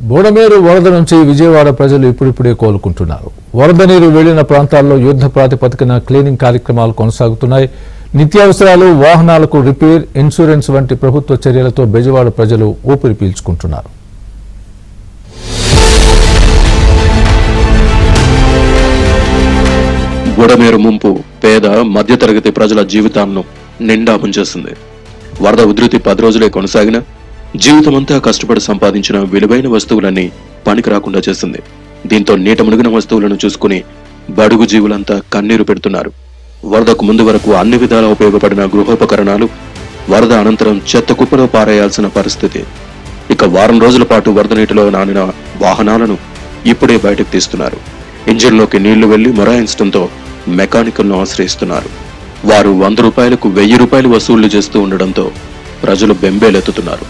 బోడమేరు వరద నుంచి విజయవాడ ప్రజలు ఇప్పుడిప్పుడే కోలుకుంటున్నారు. వరద నీరు వెళ్లిన ప్రాంతాల్లో యుద్ధ ప్రాతిపదికన క్లీనింగ్ కార్యక్రమాలు కొనసాగుతున్నాయి. నిత్యావసరాలు, వాహనాలకు రిపేర్, ఇన్సూరెన్స్ వంటి ప్రభుత్వ చర్యలతో బెజవాడ ప్రజలు ఊపిరి పీల్చుకుంటున్నారు. బోడమేరు ముంపు పేద మధ్యతరగతి ప్రజల జీవితాలను నిండా ముంచేస్తుంది. వరద ఉధృతి 10 రోజులే కొనసాగిన జీవితమంతా కష్టపడి సంపాదించిన విలువైన వస్తువులన్నీ పనికి రాకుండా చేసింది. దీంతో నీట మునిగిన వస్తువులను చూసుకుని బడుగు జీవులంతా కన్నీరు పెడుతున్నారు. వరదకు ముందు వరకు అన్ని విధాలా ఉపయోగపడిన గృహోపకరణాలు వరద అనంతరం చెత్త కుప్పలో పారేయాల్సిన పరిస్థితి. ఇక వారం రోజుల పాటు వరద నీటిలో నానిన వాహనాలను ఇప్పుడే బయటకు తీస్తున్నారు. ఇంజిన్లోకి నీళ్లు వెళ్లి మొరాయించడంతో మెకానికల్ను ఆశ్రయిస్తున్నారు. వారు 100 రూపాయలకు 1000 రూపాయలు వసూళ్లు చేస్తూ ఉండడంతో ప్రజలు బెంబేలెత్తుతున్నారు.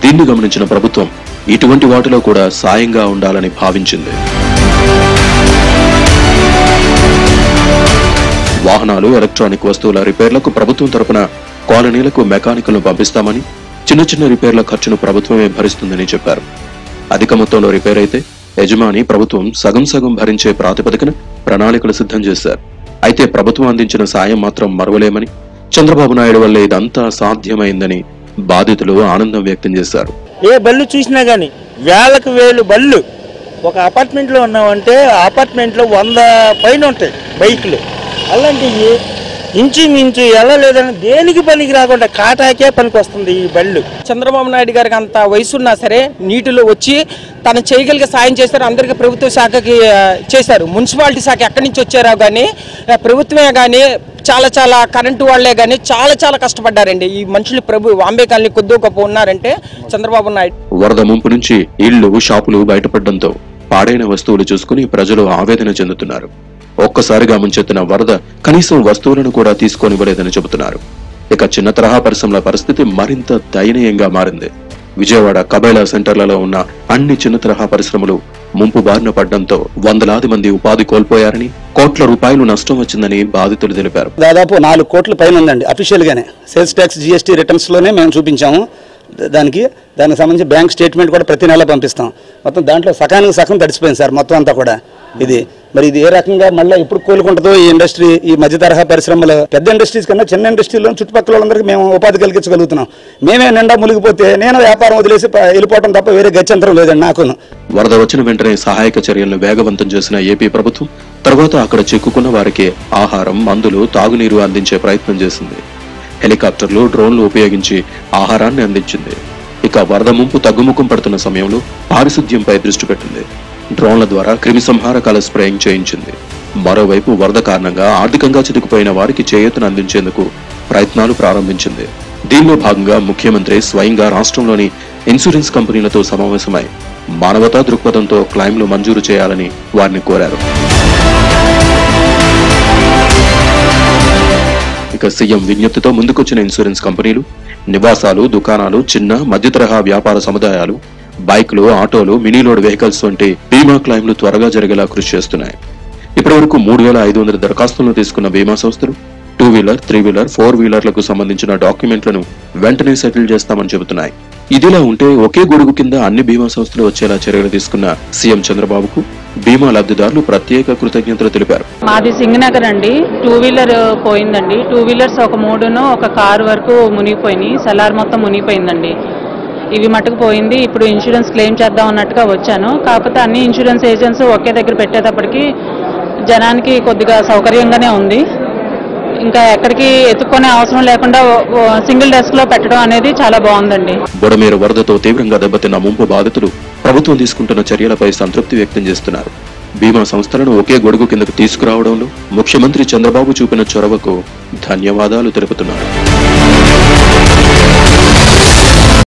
దీన్ని గమనించిన ప్రభుత్వం ఇటువంటి వాటిలో కూడా సాయంగా ఉండాలని భావించింది. వాహనాలు, ఎలక్ట్రానిక్ వస్తువుల రిపేర్లకు ప్రభుత్వం తరపున కాలనీలకు మెకానికల్ను పంపిస్తామని, చిన్న చిన్న రిపేర్ల ఖర్చును ప్రభుత్వమే భరిస్తుందని చెప్పారు. అధిక మొత్తంలో రిపేర్ అయితే యజమాని ప్రభుత్వం సగం సగం భరించే ప్రాతిపదికన ప్రణాళికలు సిద్ధం చేశారు. అయితే ప్రభుత్వం అందించిన సాయం మాత్రం మరవలేమని, చంద్రబాబు నాయుడు వల్లే ఇదంతా సాధ్యమైందని బాధితులు ఆనందం వ్యక్తం చేశారు. ఏ బళ్ళు చూసినా గానీ వేలకు వేలు బళ్ళు ఒక అపార్ట్మెంట్ లో ఉన్నామంటే అపార్ట్మెంట్ లో 100 పైన ఉంటాయి బైక్లు. అలాంటివి ఇంచుమించు ఎలా లేదని దేనికి పనికి రాకుండా కాటాకే పనికి వస్తుంది ఈ బళ్ళు. చంద్రబాబు నాయుడు గారికి అంత వయసున్నా సరే నీటిలో వచ్చి తను చేయగలిగే సాయం చేశారు. అందరికీ ప్రభుత్వ శాఖకి చేశారు. మున్సిపాలిటీ శాఖ ఎక్కడి నుంచి వచ్చారో కానీ ప్రభుత్వమే కానీ చాలా కరెంటు వాళ్లే కానీ చాలా కష్టపడ్డారండి. ఈ మనుషులు వాంబే కాలనీ కొద్ది గొప్ప ఉన్నారంటే చంద్రబాబు నాయుడు. వరద ముంపు నుంచి ఇళ్లు, షాపులు బయటపడడంతో పాడైన వస్తువులు చూసుకుని ప్రజలు ఆవేదన చెందుతున్నారు. ఒక్కసారిగా ముంచెత్తిన వరద కనీసం వస్తువులను కూడా తీసుకొనివ్వలేదని చెబుతున్నారు. ఇక చిన్న తరహా పరిశ్రమల పరిస్థితి మరింత దయనీయంగా మారింది. విజయవాడ, కబైలా సెంటర్లలో ఉన్న అన్ని చిన్న తరహా పరిశ్రమలు ముంపు బారిన పడడంతో వందలాది మంది ఉపాధి కోల్పోయారని, కోట్ల రూపాయలు నష్టం వచ్చిందని బాధితులు తెలిపారు. దాదాపు 4 కోట్ల పైన ఉందండి. అఫీషియల్ గానే సేల్స్ ట్యాక్స్, GST రిటర్న్స్ లోనే మేము చూపించాము. దానికి సంబంధించి బ్యాంక్ స్టేట్మెంట్ కూడా ప్రతి నెల పంపిస్తాం. మొత్తం దాంట్లో సకానికి సగం తడిసిపోయింది సార్ మొత్తం అంతా కూడా. ఇది ఏ రకంగా మళ్ళీ ఎప్పుడు కోలుకుంటుందో ఈ ఇండస్ట్రీ, ఈ మధ్య తరహా పరిశ్రమలు, పెద్ద ఇండస్ట్రీస్ కన్నా చిన్న ఇండస్ట్రీలో చుట్టుపక్కల వాళ్ళందరికీ మేము ఉపాధి కలిగించగలుగుతున్నాం. మేమే నిండా మునిగిపోతే నేను వ్యాపారం వదిలేసి వెళ్ళిపోవడం తప్ప వేరే గత్యంతరం లేదండి నాకు. వరద వచ్చిన వెంటనే సహాయక చర్యలను వేగవంతం చేసిన ఏపీ ప్రభుత్వం తర్వాత అక్కడ చిక్కుకున్న వారికి ఆహారం, మందులు, తాగునీరు అందించే ప్రయత్నం చేసింది. హెలికాప్టర్లు, డ్రోన్లు ఉపయోగించి ఆహారాన్ని అందించింది. ఇక వరద ముంపు తగ్గుముఖం పడుతున్న సమయంలో పారిశుద్ధ్యంపై దృష్టి పెట్టింది. డ్రోన్ల ద్వారా క్రిమి సంహారకాల స్ప్రేయింగ్ చేయించింది. మరోవైపు వరద కారణంగా ఆర్థికంగా చితికిపోయిన వారికి చేయూతను అందించేందుకు ప్రయత్నాలు ప్రారంభించింది. దీనిలో భాగంగా ముఖ్యమంత్రి స్వయంగా రాష్ట్రంలోని ఇన్సూరెన్స్ కంపెనీలతో సమావేశమై మానవతా దృక్పథంతో క్లెయిమ్లు మంజూరు చేయాలని వారిని కోరారు. ఇక సీఎం విజ్ఞప్తితో ముందుకొచ్చిన ఇన్సూరెన్స్ కంపెనీలు నివాసాలు, దుకాణాలు, చిన్న మధ్య తరహా వ్యాపార సముదాయాలు, బైక్లు, ఆటోలు, మినీ లోడ్ వెహికల్స్ వంటి బీమా క్లెయిమ్లు త్వరగా జరిగేలా కృషి చేస్తున్నాయి. ఇప్పటివరకు 3500 దరఖాస్తులను తీసుకున్న బీమా సంస్థలు 2 వీలర్, 3 వీలర్, 4 వీలర్లకు సంబంధించిన డాక్యుమెంట్లను వెంటనే సెటిల్ చేస్తామని చెబుతున్నాయి. ఇదిలా ఉంటే ఒకే గొడుగు కింద అన్ని బీమా సంస్థలు వచ్చేలా చర్యలు తీసుకున్న సీఎం చంద్రబాబుకు బీమా లబ్ధిదారులు ప్రత్యేక కృతజ్ఞతలు తెలిపారు. మాది సింగనగర్ అండి. 2 వీలర్ పోయిందండి. 2 వీలర్స్ ఒక 3 ఒక కారు వరకు మునిగిపోయినాయి. సలార్ మొత్తం మునిగిపోయిందండి. ఇవి మటుకు పోయింది. ఇప్పుడు ఇన్సూరెన్స్ క్లెయిమ్ చేద్దాం అన్నట్టుగా వచ్చాను. కాకపోతే అన్ని ఇన్సూరెన్స్ ఏజెంట్స్ ఒకే దగ్గర పెట్టేటప్పటికి జనానికి కొద్దిగా సౌకర్యంగానే ఉంది. ఇంకా ఎక్కడికి ఎత్తుక్కునే అవసరం లేకుండా సింగిల్ డెస్క్ లో పెట్టడం అనేది చాలా బాగుందండి. బుడమేరు వరదతో తీవ్రంగా దెబ్బతిన్న ముంపు బాధితులు ప్రభుత్వం తీసుకుంటున్న చర్యలపై సంతృప్తి వ్యక్తం చేస్తున్నారు. బీమా సంస్థలను ఒకే గొడుగు కిందకు తీసుకురావడంలో ముఖ్యమంత్రి చంద్రబాబు చూపిన చొరవకు ధన్యవాదాలు తెలుపుతున్నారు.